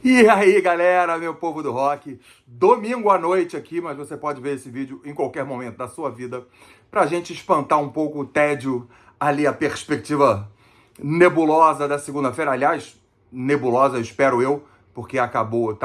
E aí, galera, meu povo do rock, domingo à noite aqui, mas você pode ver esse vídeo em qualquer momento da sua vida, pra gente espantar um pouco o tédio, ali a perspectiva nebulosa da segunda-feira. Aliás, nebulosa, espero eu, porque acabou,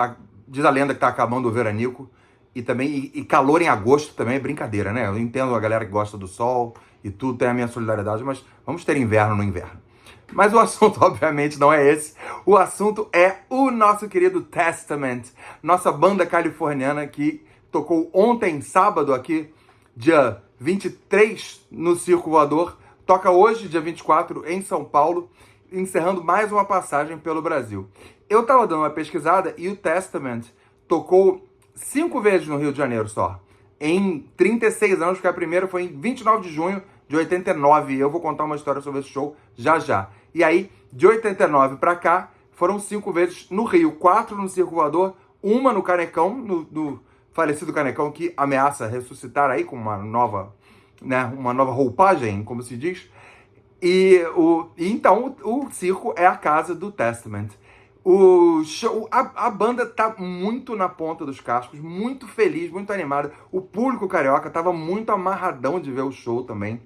diz a lenda que tá acabando o veranico, e também, e calor em agosto também é brincadeira, né? Eu entendo a galera que gosta do sol e tudo, tem a minha solidariedade, mas vamos ter inverno no inverno. Mas o assunto, obviamente, não é esse. O assunto é o nosso querido Testament, nossa banda californiana que tocou ontem, sábado, aqui, dia 23, no Circo Voador. Toca hoje, dia 24, em São Paulo, encerrando mais uma passagem pelo Brasil. Eu tava dando uma pesquisada e o Testament tocou 5 vezes no Rio de Janeiro só. Em 36 anos, porque a primeira foi em 29 de junho de 89. Eu vou contar uma história sobre esse show já já. E aí, de 89 pra cá, foram 5 vezes no Rio. 4 no Circo Voador, uma no Canecão, no falecido Canecão, que ameaça ressuscitar aí com uma nova, né, uma nova roupagem, como se diz. Então, o circo é a casa do Testament. O show, a banda tá muito na ponta dos cascos, muito feliz, muito animada. O público carioca tava muito amarradão de ver o show também.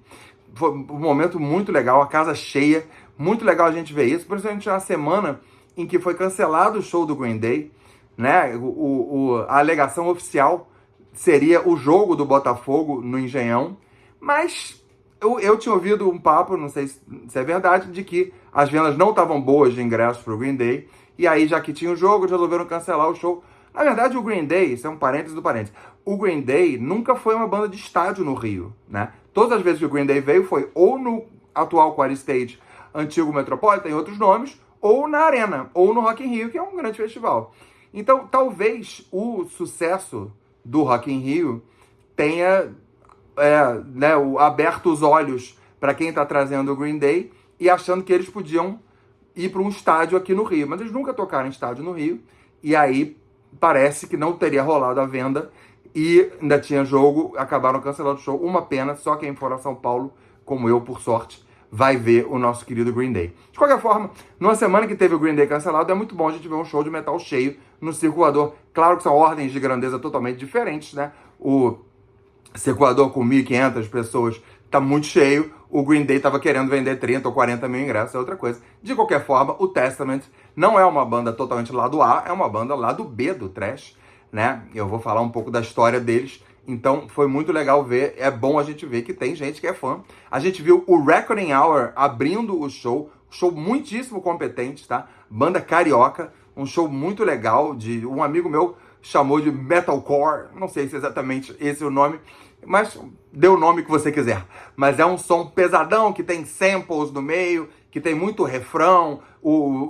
Foi um momento muito legal, a casa cheia, muito legal a gente ver isso, principalmente na semana em que foi cancelado o show do Green Day, né? A alegação oficial seria o jogo do Botafogo no Engenhão, mas eu tinha ouvido um papo, não sei se é verdade, de que as vendas não estavam boas de ingressos para o Green Day, e aí, já que tinha o jogo, eles resolveram cancelar o show. Na verdade, o Green Day, isso é um parênteses do parênteses, o Green Day nunca foi uma banda de estádio no Rio, né? Todas as vezes que o Green Day veio foi ou no atual Quarry Stage, antigo Metropolitan, tem outros nomes, ou na Arena, ou no Rock in Rio, que é um grande festival. Então, talvez o sucesso do Rock in Rio tenha né, aberto os olhos para quem está trazendo o Green Day e achando que eles podiam ir para um estádio aqui no Rio. Mas eles nunca tocaram em estádio no Rio, e aí parece que não teria rolado a venda, e ainda tinha jogo, acabaram cancelando o show. Uma pena, só quem for a São Paulo, como eu, por sorte, vai ver o nosso querido Green Day. De qualquer forma, numa semana que teve o Green Day cancelado, é muito bom a gente ver um show de metal cheio no Circo Voador. Claro que são ordens de grandeza totalmente diferentes, né? O Circo Voador com 1.500 pessoas tá muito cheio, o Green Day tava querendo vender 30 ou 40 mil ingressos, é outra coisa. De qualquer forma, o Testament não é uma banda totalmente lado A, é uma banda lado B do thrash, né? Eu vou falar um pouco da história deles, então foi muito legal ver, é bom a gente ver que tem gente que é fã. A gente viu o Reckoning Hour abrindo o show muitíssimo competente, tá? Banda carioca, um show muito legal, de um amigo meu chamou de metalcore, não sei se é exatamente esse o nome, mas dê o nome que você quiser. Mas é um som pesadão, que tem samples no meio, que tem muito refrão,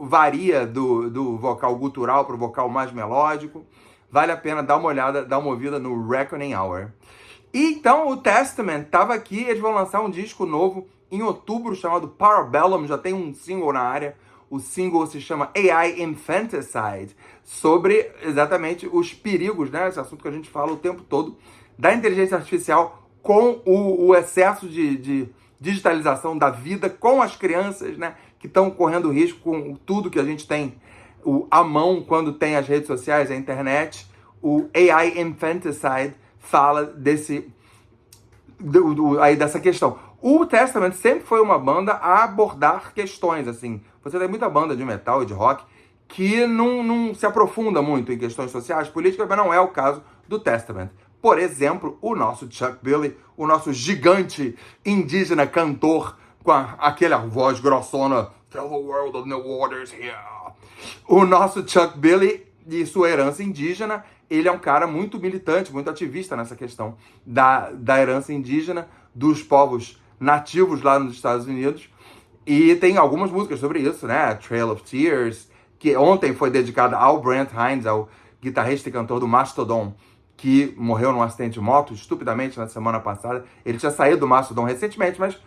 varia do vocal gutural para o vocal mais melódico. Vale a pena dar uma olhada, dar uma ouvida no Reckoning Hour. E então o Testament estava aqui, eles vão lançar um disco novo em outubro chamado Parabellum, já tem um single na área. O single se chama AI Infanticide, sobre exatamente os perigos, né? Esse assunto que a gente fala o tempo todo, da inteligência artificial com o excesso de digitalização da vida com as crianças, né? Que estão correndo risco com tudo que a gente tem à mão quando tem as redes sociais, a internet. O AI Infanticide fala aí dessa questão. O Testament sempre foi uma banda a abordar questões, assim. Você tem muita banda de metal e de rock que não se aprofunda muito em questões sociais, políticas, mas não é o caso do Testament. Por exemplo, o nosso Chuck Billy, o nosso gigante indígena cantor com aquela voz grossona, "Tell the world of new waters here." O nosso Chuck Billy e sua herança indígena, ele é um cara muito militante, muito ativista nessa questão da herança indígena, dos povos nativos lá nos Estados Unidos. E tem algumas músicas sobre isso, né? Trail of Tears, que ontem foi dedicada ao Brent Hinds, ao guitarrista e cantor do Mastodon, que morreu num acidente de moto, estupidamente, na semana passada. Ele tinha saído do Mastodon recentemente, mas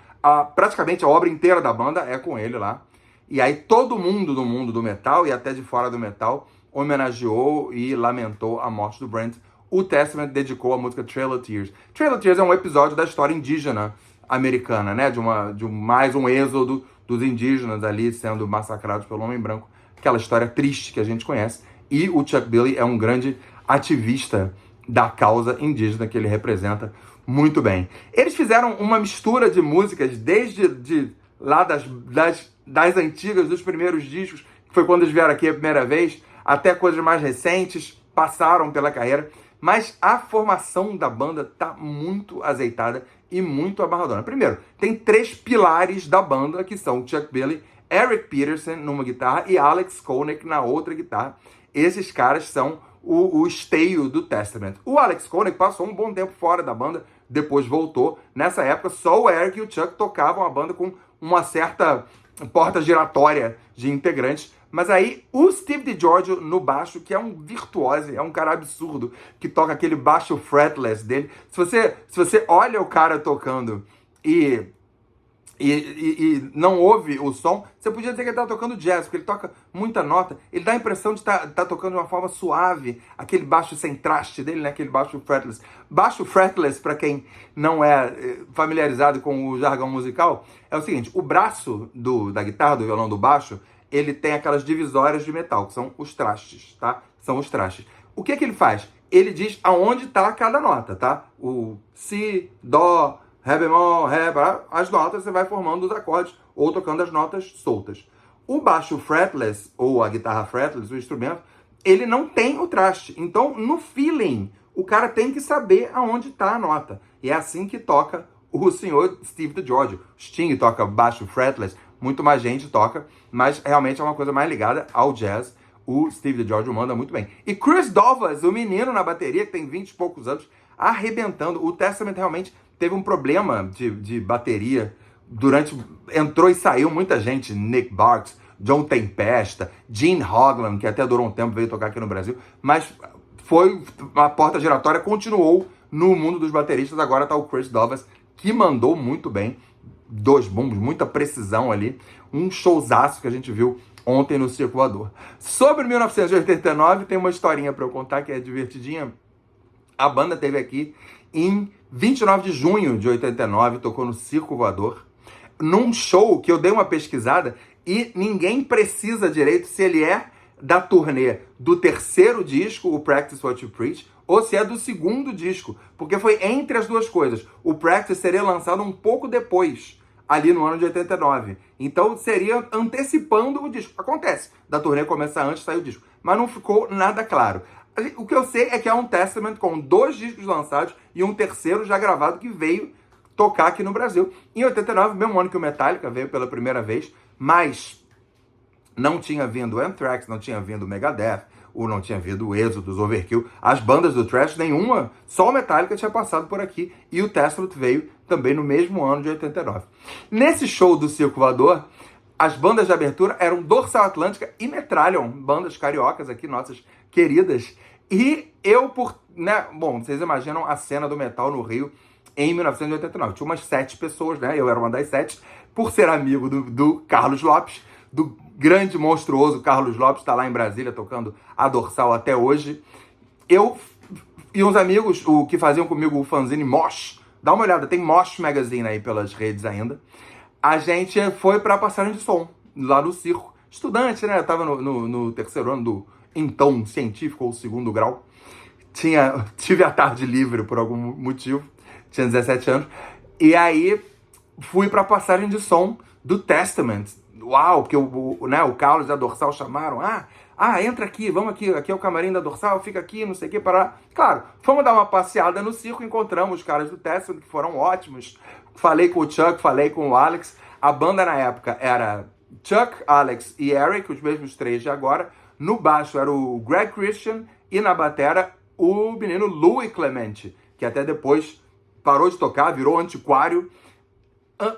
praticamente a obra inteira da banda é com ele lá. E aí todo mundo do mundo do metal, e até de fora do metal, homenageou e lamentou a morte do Brent. O Testament dedicou a música Trail of Tears. Trail of Tears é um episódio da história indígena americana, né? De mais um êxodo dos indígenas ali sendo massacrados pelo homem branco. Aquela história triste que a gente conhece. e o Chuck Billy é um grande ativista da causa indígena que ele representa muito bem. Eles fizeram uma mistura de músicas desde lá das antigas, dos primeiros discos, que foi quando eles vieram aqui a primeira vez, até coisas mais recentes, passaram pela carreira, mas a formação da banda tá muito azeitada e muito amarradona. Primeiro, tem 3 pilares da banda, que são Chuck Billy, Eric Peterson numa guitarra e Alex Koenig na outra guitarra. Esses caras são o esteio do Testament. O Alex Koenig passou um bom tempo fora da banda, depois voltou. Nessa época, só o Eric e o Chuck tocavam a banda com uma certa porta giratória de integrantes. Mas aí, o Steve DiGiorgio no baixo, que é um virtuose, é um cara absurdo, que toca aquele baixo fretless dele. Se você olha o cara tocando e não ouve o som, você podia dizer que ele tá tocando jazz, porque ele toca muita nota, ele dá a impressão de tá tocando de uma forma suave, aquele baixo sem traste dele, né, aquele baixo fretless. Baixo fretless, para quem não é familiarizado com o jargão musical, é o seguinte: o braço da guitarra, do violão, do baixo, ele tem aquelas divisórias de metal, que são os trastes, tá? São os trastes. O que ele faz? Ele diz aonde tá cada nota, tá? O si, dó, ré bemol, ré, as notas você vai formando os acordes ou tocando as notas soltas. O baixo fretless, ou a guitarra fretless, o instrumento, ele não tem o traste. Então, no feeling, o cara tem que saber aonde está a nota. E é assim que toca o senhor Steve DiGiorgio. Sting toca baixo fretless, muito mais gente toca, mas realmente é uma coisa mais ligada ao jazz. O Steve DiGiorgio manda muito bem. E Chris Dovas, o menino na bateria, que tem 20 e poucos anos, arrebentando. O Testament realmente teve um problema de bateria entrou e saiu muita gente. Nick Barks, John Tempesta, Gene Hoglan, que até durou um tempo, veio tocar aqui no Brasil, mas a porta giratória continuou no mundo dos bateristas. Agora tá o Chris Dovas, que mandou muito bem, 2 bumbos, muita precisão ali, um showzaço que a gente viu ontem no Circo Voador. Sobre 1989, tem uma historinha para eu contar que é divertidinha. A banda teve aqui em 29 de junho de 89, tocou no Circo Voador, num show que eu dei uma pesquisada e ninguém precisa direito se ele é da turnê do 3º disco, o Practice What You Preach, ou se é do 2º disco, porque foi entre as duas coisas. O Practice seria lançado um pouco depois, ali no ano de 89. Então seria antecipando o disco. Acontece, da turnê começar antes, sair o disco. Mas não ficou nada claro. O que eu sei é que é um Testament com 2 discos lançados e um 3º já gravado que veio tocar aqui no Brasil. Em 89, mesmo ano que o Metallica veio pela primeira vez, mas não tinha vindo o Anthrax, não tinha vindo o Megadeth, ou não tinha vindo o Exodus, Overkill. As bandas do thrash, nenhuma, só o Metallica tinha passado por aqui e o Testament veio também no mesmo ano de 89. Nesse show do Circo Voador, as bandas de abertura eram Dorsal Atlântica e Metrallion, bandas cariocas aqui, nossas queridas. E eu, bom, vocês imaginam a cena do metal no Rio em 1989. Tinha umas 7 pessoas, né? Eu era uma das 7, por ser amigo do Carlos Lopes, do grande, monstruoso Carlos Lopes, está lá em Brasília tocando a Dorsal até hoje. Eu e uns amigos que faziam comigo o fanzine Mosh, dá uma olhada, tem Mosh Magazine aí pelas redes ainda. A gente foi para a passagem de som, lá no circo. Estudante, né? Eu tava no 3º ano do então científico ou 2º grau. Tive a tarde livre por algum motivo. Tinha 17 anos. E aí fui para a passagem de som do Testament. Uau, porque o Carlos e a Dorsal chamaram. Entra aqui, vamos aqui é o camarim da Dorsal, fica aqui, não sei o que, parar. Claro, fomos dar uma passeada no circo, encontramos os caras do Testament, que foram ótimos. Falei com o Chuck, falei com o Alex. A banda na época era Chuck, Alex e Eric, os mesmos 3 de agora. No baixo era o Greg Christian e na batera o menino Louis Clemente, que até depois parou de tocar, virou antiquário.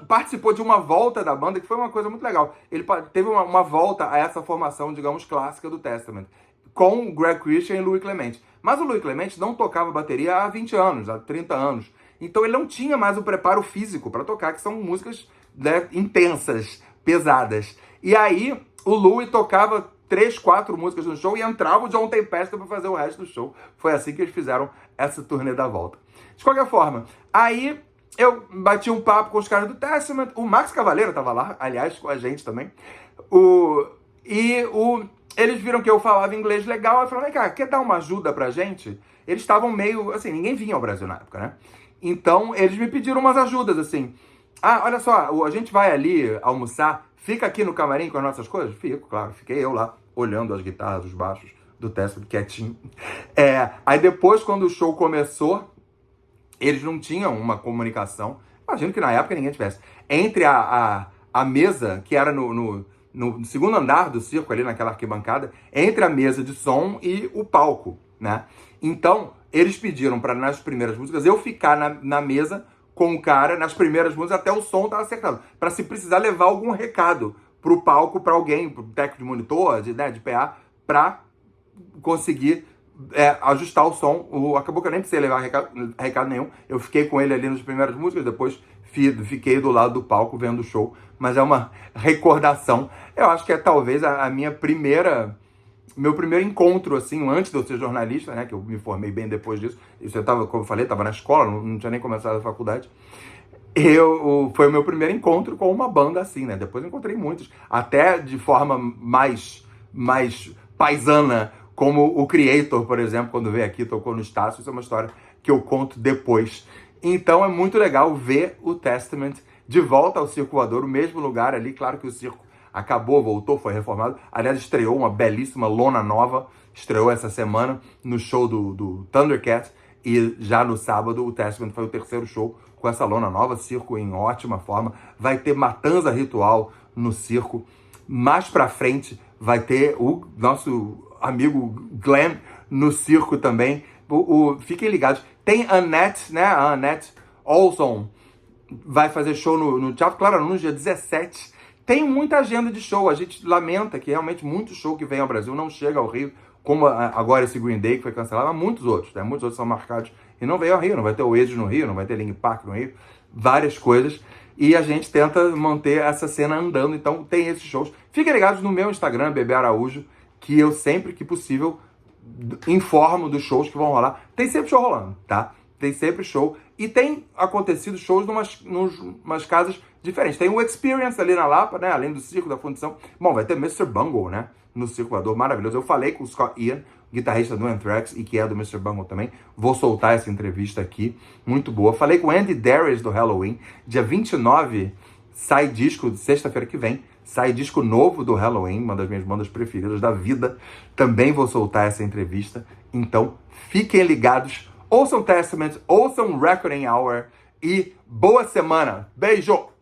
Participou de uma volta da banda, que foi uma coisa muito legal. Ele teve uma volta a essa formação, digamos, clássica do Testament, com o Greg Christian e Louis Clemente. Mas o Louis Clemente não tocava bateria há 20 anos, há 30 anos. Então ele não tinha mais o preparo físico para tocar, que são músicas, né, intensas, pesadas. E aí o Louis tocava 3, 4 músicas no show e entrava o John Tempesta para fazer o resto do show. Foi assim que eles fizeram essa turnê da volta. De qualquer forma, aí eu bati um papo com os caras do Testament. O Max Cavaleiro estava lá, aliás, com a gente também. eles viram que eu falava inglês legal, e falaram, vem cá, quer dar uma ajuda pra gente? Eles estavam meio, assim, ninguém vinha ao Brasil na época, né? Então, eles me pediram umas ajudas, assim. Ah, olha só, a gente vai ali almoçar, fica aqui no camarim com as nossas coisas? Fico, claro, fiquei eu lá, olhando as guitarras, os baixos do Testament, quietinho. Aí depois, quando o show começou, eles não tinham uma comunicação, imagino que na época ninguém tivesse, entre a mesa, que era no segundo andar do circo, ali naquela arquibancada, entre a mesa de som e o palco, né? Então, eles pediram para nas primeiras músicas eu ficar na mesa com o cara nas primeiras músicas até o som estar acertado, para se precisar levar algum recado pro palco, para alguém, pro técnico de monitor, de PA, para conseguir ajustar o som. Acabou que eu nem precisei levar recado nenhum. Eu fiquei com ele ali nas primeiras músicas, depois fiquei do lado do palco vendo o show. Mas é uma recordação. Eu acho que é talvez a minha meu primeiro encontro, assim, antes de eu ser jornalista, né? Que eu me formei bem depois disso. Isso eu tava, como eu falei, estava na escola, não tinha nem começado a faculdade. Foi o meu primeiro encontro com uma banda assim, né? Depois eu encontrei muitos, até de forma mais paisana, como o Creator, por exemplo, quando veio aqui, tocou no Estácio. Isso é uma história que eu conto depois. Então é muito legal ver o Testament de volta ao Circo Voador, o mesmo lugar ali. Claro que o circo acabou, voltou, foi reformado. Aliás, estreou uma belíssima lona nova, estreou essa semana no show do Thundercat. E já no sábado, o Testament foi o terceiro show com essa lona nova, circo em ótima forma. Vai ter matanza ritual no circo. Mais pra frente vai ter o nosso amigo Glenn no circo também. Fiquem ligados. Tem a Annette, né? A Annette Olson vai fazer show no Teatro Claro, no dia 17. Tem muita agenda de show. A gente lamenta que realmente muito show que vem ao Brasil não chega ao Rio, como agora esse Green Day que foi cancelado, mas muitos outros, né? Muitos outros são marcados e não veio ao Rio. Não vai ter o Oasis no Rio, não vai ter Linkin Park no Rio, várias coisas. E a gente tenta manter essa cena andando, então tem esses shows. Fiquem ligados no meu Instagram, Bebê Araújo, que eu sempre que possível informo dos shows que vão rolar. Tem sempre show rolando, tá? Tem sempre show. E tem acontecido shows numas casas diferentes. Tem o Experience ali na Lapa, né? Além do circo, da fundição. Bom, vai ter Mr. Bungle, né? No Circo Voador, maravilhoso. Eu falei com o Scott Ian, guitarrista do Anthrax e que é do Mr. Bungle também. Vou soltar essa entrevista aqui, muito boa. Falei com o Andy Darius do Halloween. Dia 29 sai disco, sexta-feira que vem, sai disco novo do Halloween, uma das minhas bandas preferidas da vida. Também vou soltar essa entrevista. Então, fiquem ligados. Ouçam Testament, ouçam Reckoning Hour e boa semana. Beijo!